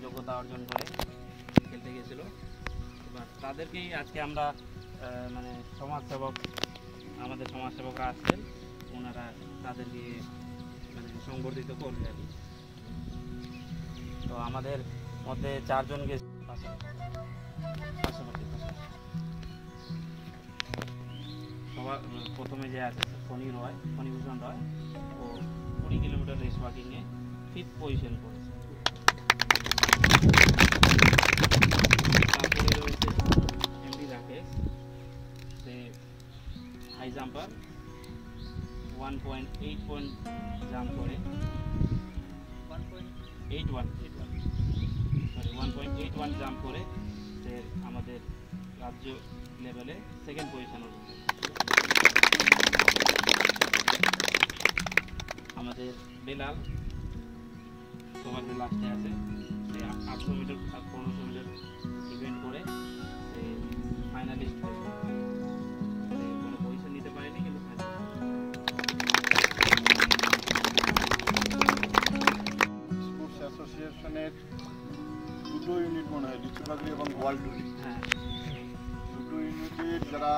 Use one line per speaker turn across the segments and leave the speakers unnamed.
যোগ্যতা অর্জন করে খেলতে গিয়েছিল। এবার তাদেরকেই আজকে আমরা মানে সমাজসেবক, আমাদের সমাজসেবকরা আসছেন, ওনারা তাদেরকে মানে সংবর্ধিত করবে আর কি। তো আমাদের মধ্যে 4 জন গেছে সবার প্রথমে যে আছে ফণীভূষণ রয়, ও 20 কিলোমিটার রেস ওয়াকিংয়ে 5th পজিশন করেছে। তারপরে রয়েছে এমডি রাকেশ, সে হাই জাম্পার 1.8 পয়েন্ট জাম্প করে 1.81 জাম্প করে সে আমাদের রাজ্য লেভেলে 2nd পজিশন হয়েছে। আমাদের বেলাল সবার লাস্টে আছে, সে 800 মিটার আর 1500 মিটার ইভেন্ট করে সে ফাইনালিস্ট হয়েছে। কোনো পজিশন নিতে পারেনি, কিন্তু
স্পোর্টস অ্যাসোসিয়েশনের 2টো ইউনিট মনে হয়, লিচুবাগড়ি এবং গোয়ালটুলি।
হ্যাঁ,
2টো ইউনিটের যারা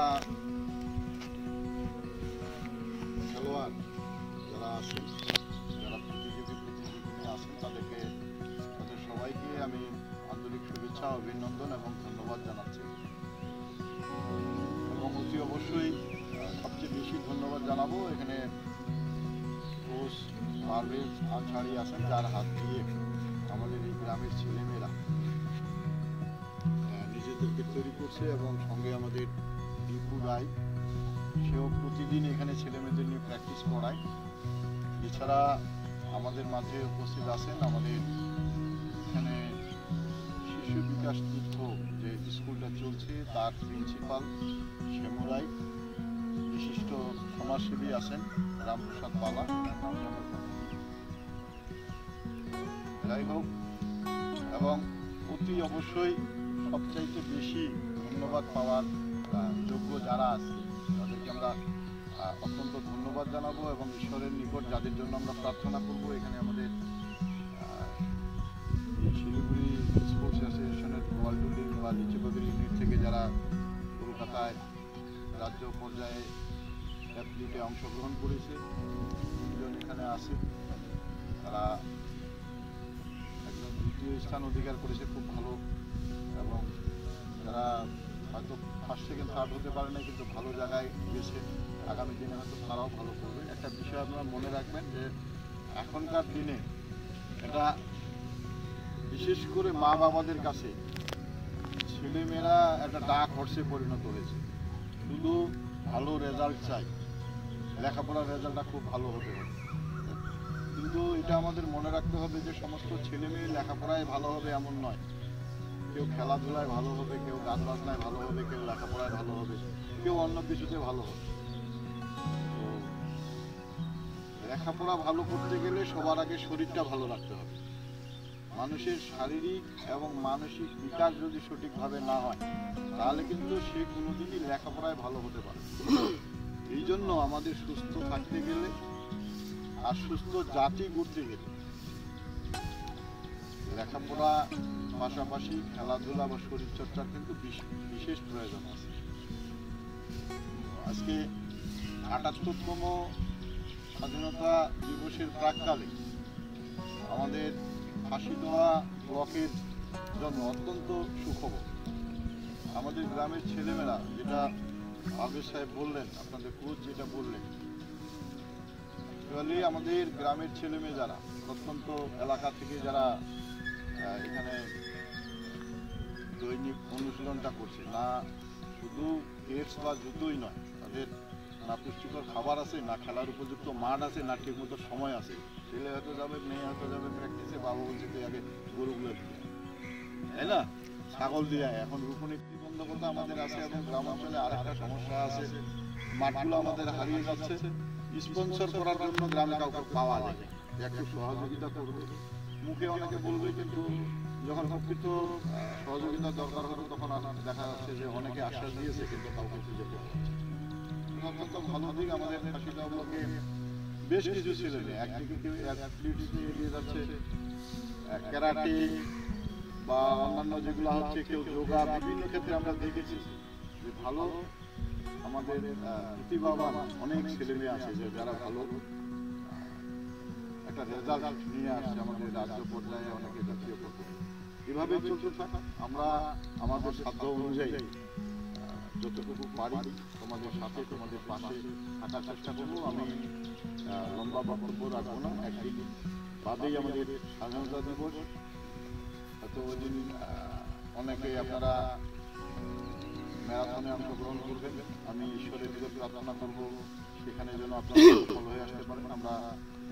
খেলোয়াড় যারা আসেন, যারা প্রতিযোগিতায় আসেন, তাদের সবাইকে আমি আন্তরিক শুভেচ্ছা, অভিনন্দন এবং ধন্যবাদ জানাচ্ছি। এবং অতি অবশ্যই সবচেয়ে বেশি ধন্যবাদ জানাবো এখানে কোচ পারভেজ আনসারি আছেন, যার হাত দিয়ে আমাদের এই গ্রামের ছেলেমেয়েরা নিজেদেরকে তৈরি করছে, এবং সঙ্গে আমাদের দীপু রায়, সেও প্রতিদিন এখানে ছেলেমেয়েদের নিয়ে প্র্যাকটিস করায়। এছাড়া আমাদের মাঝে উপস্থিত আছেন আমাদের এখানে শিশু বিকাশ তীর্থ যে স্কুলটা চলছে তার প্রিন্সিপাল শ্যামু রায়, বিশিষ্ট সমাজসেবী আছেন রামপ্রসাদ বালা। যাই হোক, এবং অতি অবশ্যই সবচাইতে বেশি ধন্যবাদ পাওয়ার যোগ্য যারা আছে তাদেরকে আমরা অত্যন্ত ধন্যবাদ জানাবো, এবং ঈশ্বরের নিকট যাদের জন্য আমরা প্রার্থনা করব। এখানে আমাদের শিলিগুড়ি স্পোর্টস অ্যাসোসিয়েশনের গোয়ালটুলি বা লিচুবাগড়ি ইউনিট থেকে যারা কলকাতায় রাজ্য পর্যায়ে অ্যাথলিটে অংশগ্রহণ করেছে, 3 জন এখানে আছে। তারা স্থান অধিকার করেছে, খুব ভালো। এবং যারা হয়তো ফার্স্ট সেকেন্ড থার্ড হতে পারে না কিন্তু ভালো জায়গায় গেছে, আগামী দিনে হয়তো তারাও ভালো করবে। একটা বিষয় আপনারা মনে রাখবেন যে এখনকার দিনে এটা বিশেষ করে মা বাবাদের কাছে ছেলেমেয়েরা একটা ডাক হর্ষে পরিণত হয়েছে। শুধু ভালো রেজাল্ট চাই, লেখাপড়ার রেজাল্টটা খুব ভালো হতে হবে, কিন্তু এটা আমাদের মনে রাখতে হবে যে সমস্ত ছেলে মেয়ে লেখাপড়ায় ভালো হবে এমন নয়। কেউ খেলাধুলায় ভালো হবে, কেউ গান বাজনায় ভালো হবে, কেউ লেখাপড়ায় ভালো হবে, কেউ অন্য কিছুতে ভালো হবে। তো লেখাপড়া ভালো করতে গেলে সবার আগে শরীরটা ভালো রাখতে হবে। মানুষের শারীরিক এবং মানসিক বিকাশ যদি সঠিকভাবে না হয় তাহলে কিন্তু সে কোনোদিনই লেখাপড়ায় ভালো হতে পারে। এই জন্য আমাদের সুস্থ থাকতে গেলে আর সুস্থ জাতি গড়তে গেলে লেখাপড়া পাশাপাশি খেলাধুলা বা শরীরচর্চার কিন্তু বিশেষ প্রয়োজন আছে। আজকে ৭৮তম স্বাধীনতা দিবসের প্রাক্কালে আমাদের ফাঁসিদোয়া ব্লকের জন্য অত্যন্ত সুখবর। আমাদের গ্রামের ছেলেমেয়েরা, যেটা আবেদ সাহেব বললেন, আপনাদের কোচ যেটা বললেন, অ্যাকচুয়ালি আমাদের গ্রামের ছেলেমেয়ে যারা প্রত্যন্ত এলাকা থেকে যারা এখানে দৈনিক অনুশীলনটা করছে, না শুধু গেটস বা জুতোই নয়, তাদের না পুষ্টিকর খাবার আছে, না খেলার উপযুক্ত মাঠ আছে, না ঠিক মতো সময় আছে। ছেলে হয়তো যাবে, মেয়ে হয়তো যাবে প্র্যাকটিসে, বাবা বলছে তুই আগে গরুগুলো দিয়ে, তাই না, ছাগল দিয়ে। এখন রূপনীতি প্রতিবন্ধকতা আমাদের আছে এবং গ্রামাঞ্চলে আরেকটা সমস্যা আছে, মাঠগুলো আমাদের হারিয়ে যাচ্ছে। স্পন্সর করার জন্য গ্রামে কাউকে পাওয়া যায়, একটু সহযোগিতা করবে, মুখে অনেকে বলবে, কিন্তু যখন প্রকৃত সহযোগিতা দরকার হবে তখন দেখা যাচ্ছে যে অনেকে আশ্বাস দিয়েছে কিন্তু কাউকে খুঁজে পাওয়া যাচ্ছে। অত্যন্ত ভালো দিক আমাদের ফাঁসিদোয়া ব্লকে বেশ কিছু ছেলে মেয়ে একদিকে কেউ অ্যাথলিটস নিয়ে এগিয়ে যাচ্ছে, ক্যারাটে বা অন্যান্য যেগুলো হচ্ছে, কেউ যোগা, বিভিন্ন ক্ষেত্রে আমরা দেখেছি যে ভালো আমাদের প্রতিভাবান অনেক ছেলে মেয়ে আছে যে যারা ভালো একটা রেজাল্ট নিয়ে আসছে আমাদের রাজ্য পর্যায়ে, অনেকে জাতীয় পর্যায়ে। এভাবে চলতে থাকে। আমরা আমাদের সাধ্য অনুযায়ী যতটুকু পারি তোমাদের সাথে, তোমাদের পাশে থাকার চেষ্টা করবো। আমি লম্বা বক্তব্য রাখবো না। একদিন বাদেই আমাদের স্বাধীনতা দিবস, হয়তো ওই দিন অনেকে আপনারা ম্যারাথনে অংশগ্রহণ করবেন। আমি ঈশ্বরের দিকে প্রার্থনা করব সেখানে যেন আপনারা সফল হয়ে আসতে পারেন। আমরা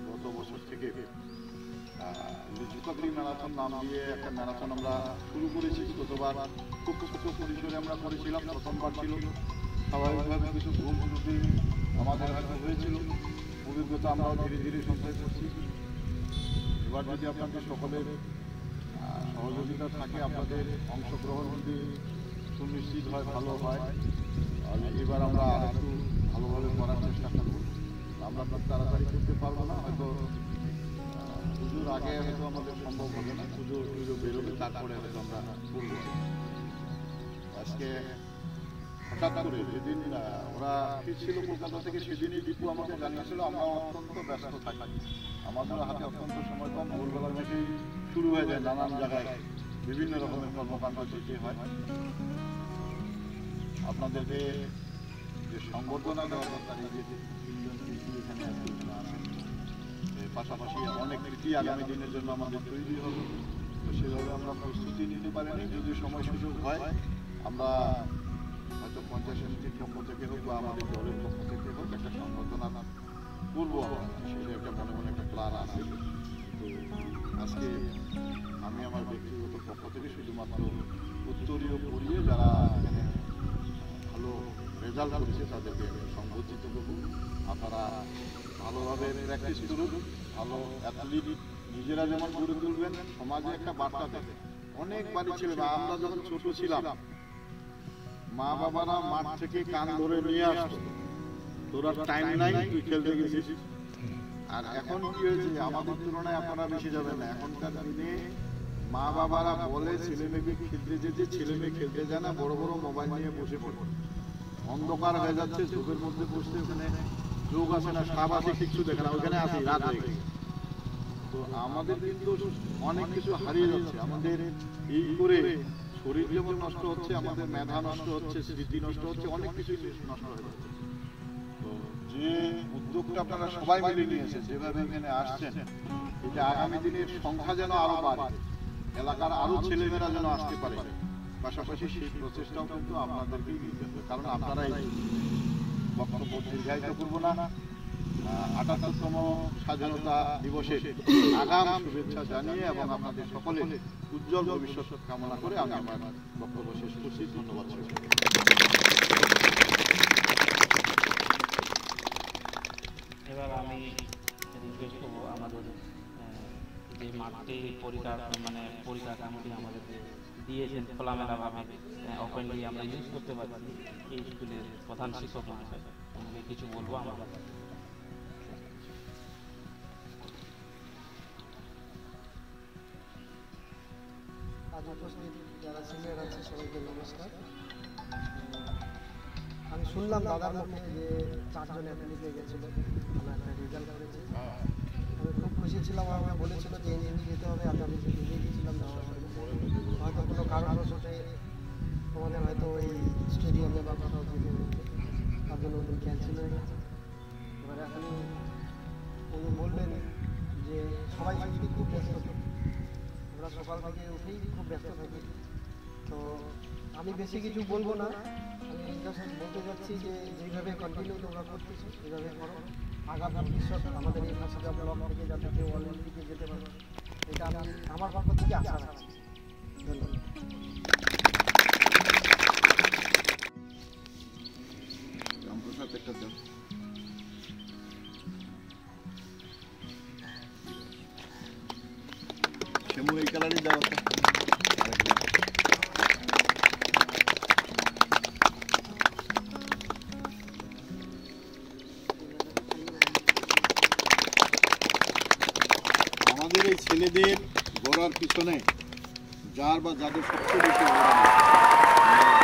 গত বছর থেকে লিচুকাবরি ম্যারাথন নাম দিয়ে একটা ম্যারাথন আমরা শুরু করেছি। গতবার খুব ছোট পরিসরে আমরা করেছিলাম, প্রথমবার ছিল। স্বাভাবিকভাবে কিছু ভুল ত্রুটি আমাদের হয়তো হয়েছিল, অভিজ্ঞতা আমরাও ধীরে ধীরে সঞ্চয় করছি। এবার যদি আপনাদের সকলের সহযোগিতা থাকে, আপনাদের অংশগ্রহণ যদি সুনিশ্চিত হয়, ভালো হয়, তাহলে এবার আমরা আরেকটু ভালোভাবে করার চেষ্টা করব। আমরা খুব তাড়াতাড়ি করতে পারবো না, হয়তো পুজোর আগে হয়তো আমাদের সম্ভব হবে না, পুজো বেরোবে তারপরে হয়তো আমরা করবো। আজকে হঠাৎ করে যেদিন ওরা ফিরছিল কলকাতা থেকে, সেদিনই দীপু আমাকে জানিয়েছিল আমরা অত্যন্ত ব্যস্ত থাকি, আমাদের হাতে অত্যন্ত সময় কম, ভোরবেলার মধ্যেই শুরু হয়ে যায় নানান জায়গায় বিভিন্ন রকমের কর্মকাণ্ড যেতে হয়। আপনাদেরকে যে সংবর্ধনা দেওয়া দরকার, এই যে তিনজন কৃষি এখানে আছে, পাশাপাশি অনেক কৃষি আগামী দিনের জন্য আমাদের তৈরি হবে। তো সেভাবে আমরা প্রস্তুতি নিতে পারিনি। যদি সময় সুযোগ হয় আমরা হয়তো পঞ্চায়েত সমিতির পক্ষ থেকে হোক বা আমাদের দলের পক্ষ থেকে হোক একটা সংবর্ধনা করবো আমরা, সেটা একটা মনে মনে একটা প্ল্যান আছে। তো আজকে আমি আমার ব্যক্তিগত পক্ষ থেকে শুধুমাত্র উত্তরীয় পড়িয়ে যারা এখানে ভালো রেজাল্ট করেছে তাদেরকে সংবর্ধিত করব। আপনারা ভালোভাবে প্র্যাকটিস করুন, ভালো অ্যাথলিট নিজেরা যেমন গড়ে তুলবেন, সমাজে একটা বার্তা দেবে। অনেক বাড়ি ছিল, আমরা যখন ছোট ছিলাম মা বাবারা মাঠ থেকে কান ধরে নিয়ে আসতো, তোরা টাইম নাই, তুই খেলতে গেছিস। আর এখন কি হয়েছে, আমাদের তুলনায় আপনারা বেশি যাবেন না। এখনকার দিনে মা বাবারা বলে ছেলে মেয়েকে খেলতে যেতে, ছেলে মেয়ে খেলতে যায় না, বড় বড় মোবাইল নিয়ে বসে পড়ে, অন্ধকার হয়ে যাচ্ছে, চোখের মধ্যে বসতে ওখানে যোগ আসে না, সাপ আসে, কিছু দেখে না, ওখানে আসি রাত হয়ে গেছে। তো আমাদের কিন্তু অনেক কিছু হারিয়ে যাচ্ছে। আমাদের এই করে শরীর যেমন নষ্ট হচ্ছে, আমাদের মেধা নষ্ট হচ্ছে, স্মৃতি নষ্ট হচ্ছে, অনেক কিছুই নষ্ট হয়ে যাচ্ছে। তো যে উদ্যোগটা আপনারা সবাই মিলে নিয়েছেন, যেভাবে এখানে আসছেন, এটা আগামী দিনের সংখ্যা যেন আরো বাড়ে, এলাকার আরো ছেলেমেয়েরা যেন আসতে পারে, পাশাপাশি সেই প্রচেষ্টাও কিন্তু আপনাদেরকেই নিতে হবে। কারণ আপনারাই, বক্তব্য দীর্ঘায়িত করবো না, ৭৮তম স্বাধীনতা দিবসের আগাম শুভেচ্ছা জানিয়ে এবং আপনাদের সকলের উজ্জ্বল ভবিষ্যৎ কামনা করে আমি আমার বক্তব্য শেষ করছি। ধন্যবাদ।
এবার আমি রিকোয়েস্ট করবো আমাদের যে মাঠটি পরিকাঠামোটি আমাদের দিয়েছেন খোলামেলাভাবে ওপেনলি আমরা ইউজ করতে পারছি, এই স্কুলের প্রধান শিক্ষক মহাশয় আমাকে কিছু বলবো আমার কাছে।
আজ উপস্থিত যারা সিনিয়র আছে সবাইকে নমস্কার। আমি শুনলাম দাদার মুখে যে 4 জন অ্যাথলিট গেছিল, আমরা একটা রেজাল্ট করেছি। আমি খুব খুশি ছিলাম। আমাকে বলেছিল যে এনজিপি যেতে হবে, আমি নিজেই গেছিলাম যাওয়ার জন্য। হয়তো কোনো কারণবশত তোমাদের হয়তো ওই স্টেডিয়ামে বা কোথাও যেতে হয়েছে, তার জন্য ওদিন ক্যান্সেল হয়ে গেছে। এবার এখন উনি বললেন যে সবাই সত্যি খুব ব্যস্ত, আমরা সকাল থেকে উঠেই খুব ব্যস্ত থাকি। তো আমি বেশি কিছু বলবো না, আমি জাস্ট বলতে যাচ্ছি যে যেভাবে কন্টিনিউ তোমরা করতেছো এইভাবে করো। আগামী ভবিষ্যৎ আমাদের এই ভাষা ব্লক থেকে যাতে কেউ অলিম্পিকে যেতে পারে, এটা আমি আমার পক্ষ থেকে আশা রাখছি। ধন্যবাদ।
রামপ্রসাদ একটা দেন। শ্যামু এই কালারই দেওয়া। আমাদের এই ছেলেদের গড়ার পিছনে যার বা যাদের সবচেয়ে বেশি অবদান আছে